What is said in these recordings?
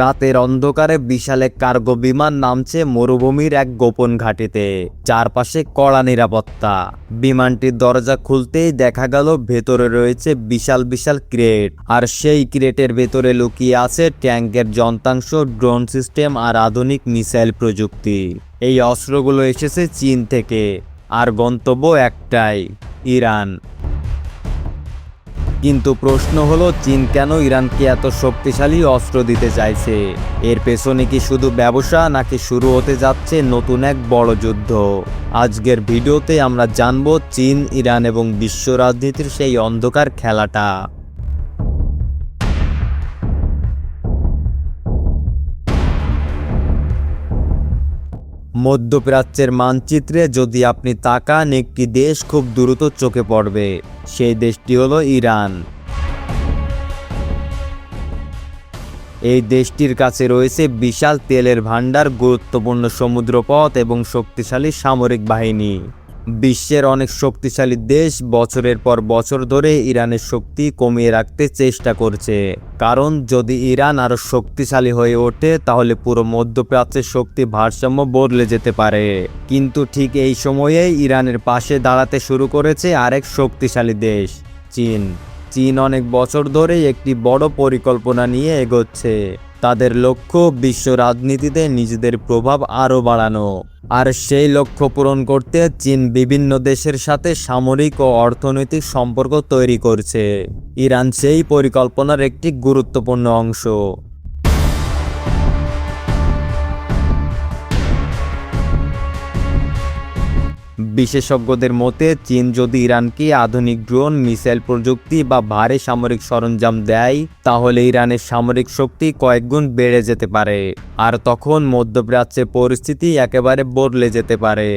রাতের অন্ধকারে বিশাল এক কার্গো বিমান নামছে মরুভূমির এক গোপন ঘাঁটিতে। চারপাশে কড়া নিরাপত্তা। বিমানটির দরজা খুলতেই দেখা গেল ভেতরে রয়েছে বিশাল বিশাল ক্রেট, আর সেই ক্রেটের ভেতরে লুকিয়ে আছে ট্যাঙ্কের যন্ত্রাংশ, ড্রোন সিস্টেম আর আধুনিক মিসাইল প্রযুক্তি। এই অস্ত্রগুলো এসেছে চীন থেকে, আর গন্তব্য একটাই, ইরান। কিন্তু প্রশ্ন হলো, চীন কেন ইরানকে এত শক্তিশালী অস্ত্র দিতে চাইছে? এর পেছনে কি শুধু ব্যবসা, নাকি শুরু হতে যাচ্ছে নতুন এক বড় যুদ্ধ? আজকের ভিডিওতে আমরা জানব চীন, ইরান এবং বিশ্ব রাজনীতির সেই অন্ধকার খেলাটা। মধ্যপ্রাচ্যের মানচিত্রে যদি আপনি তাকান, একটি দেশ খুব দ্রুত চোখে পড়বে। সেই দেশটি হলো ইরান। এই দেশটির কাছে রয়েছে বিশাল তেলের ভান্ডার, গুরুত্বপূর্ণ সমুদ্রপথ এবং শক্তিশালী সামরিক বাহিনী। বিশ্বের অনেক শক্তিশালী দেশ বছরের পর বছর ধরে ইরানের শক্তি কমিয়ে রাখতে চেষ্টা করছে, কারণ যদি ইরান আরও শক্তিশালী হয়ে ওঠে তাহলে পুরো মধ্যপ্রাচ্যের শক্তি ভারসাম্য বদলে যেতে পারে। কিন্তু ঠিক এই সময়ে ইরানের পাশে দাঁড়াতে শুরু করেছে আরেক শক্তিশালী দেশ, চীন। চীন অনেক বছর ধরে একটি বড় পরিকল্পনা নিয়ে এগোচ্ছে। তাদের লক্ষ্য বিশ্ব রাজনীতিতে নিজেদের প্রভাব আরও বাড়ানো। আর সেই লক্ষ্য পূরণ করতে চীন বিভিন্ন দেশের সাথে সামরিক ও অর্থনৈতিক সম্পর্ক তৈরি করছে। ইরান সেই পরিকল্পনার একটি গুরুত্বপূর্ণ অংশ। বিশেষজ্ঞদের মতে, চীন যদি ইরানকে আধুনিক ড্রোন, মিসাইল প্রযুক্তি বা ভারী সামরিক সরঞ্জাম দেয়, তাহলে ইরানের সামরিক শক্তি কয়েকগুণ বেড়ে যেতে পারে। আর তখন মধ্যপ্রাচ্যের পরিস্থিতি একেবারে বদলে যেতে পারে।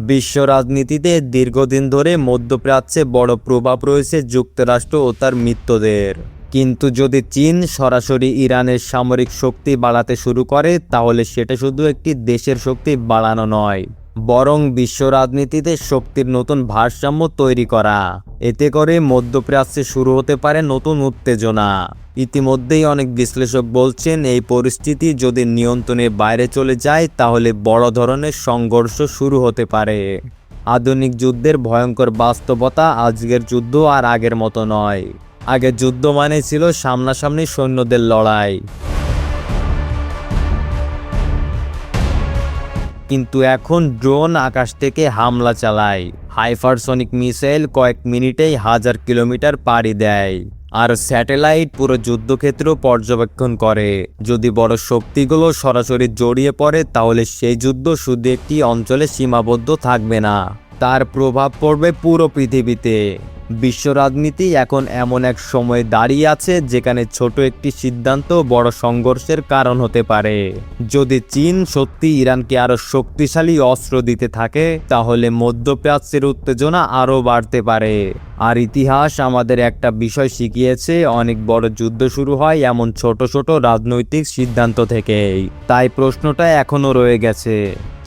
বিশ্ব রাজনীতিতে দীর্ঘদিন ধরে মধ্যপ্রাচ্যে বড় প্রভাব রয়েছে যুক্তরাষ্ট্র ও তার মিত্রদের। কিন্তু যদি চীন সরাসরি ইরানের সামরিক শক্তি বাড়াতে শুরু করে, তাহলে সেটা শুধু একটি দেশের শক্তি বাড়ানো নয়, বরং বিশ্ব রাজনীতিতে শক্তির নতুন ভারসাম্য তৈরি করা। এতে করে মধ্যপ্রাচ্যে শুরু হতে পারে নতুন উত্তেজনা। ইতিমধ্যেই অনেক বিশ্লেষক বলছেন, এই পরিস্থিতি যদি নিয়ন্ত্রণের বাইরে চলে যায় তাহলে বড় ধরনের সংঘর্ষ শুরু হতে পারে। আধুনিক যুদ্ধের ভয়ঙ্কর বাস্তবতা, আজকের যুদ্ধ আর আগের মতো নয়। আগে যুদ্ধ মানে ছিল সামনাসামনি সৈন্যদের লড়াই, কিন্তু এখন ড্রোন আকাশ থেকে হামলা চালায়। হাইপারসনিক মিসাইল কয়েক মিনিটেই 1000 কিলোমিটার পাড়ি দেয়, আর স্যাটেলাইট পুরো যুদ্ধক্ষেত্র পর্যবেক্ষণ করে। যদি বড় শক্তিগুলো সরাসরি জড়িয়ে পড়ে, তাহলে সেই যুদ্ধ শুধু একটি অঞ্চলে সীমাবদ্ধ থাকবে না, তার প্রভাব পড়বে পুরো পৃথিবীতে। বিশ্ব রাজনীতি এখন এমন এক সময়ে দাঁড়িয়ে আছে যেখানে ছোট একটি সিদ্ধান্ত বড় সংঘর্ষের কারণ হতে পারে। যদি চীন সত্যি ইরানকে আরো শক্তিশালী অস্ত্র দিতে থাকে, তাহলে মধ্যপ্রাচ্যের উত্তেজনা আরও বাড়তে পারে। আর ইতিহাস আমাদের একটা বিষয় শিখিয়েছে, অনেক বড় যুদ্ধ শুরু হয় এমন ছোট ছোট রাজনৈতিক সিদ্ধান্ত থেকেই। তাই প্রশ্নটা এখনো রয়ে গেছে,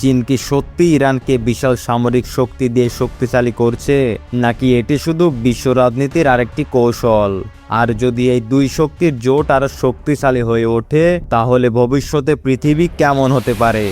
চীন কি সত্যি ইরানকে বিশাল সামরিক শক্তি দিয়ে শক্তিশালী করছে, নাকি এটি শুধু বিশ্ব রাজনীতির আরেকটি কৌশল? আর যদি এই দুই শক্তির জোট আরো শক্তিশালী হয়ে ওঠে, তাহলে ভবিষ্যতে পৃথিবী কেমন হতে পারে?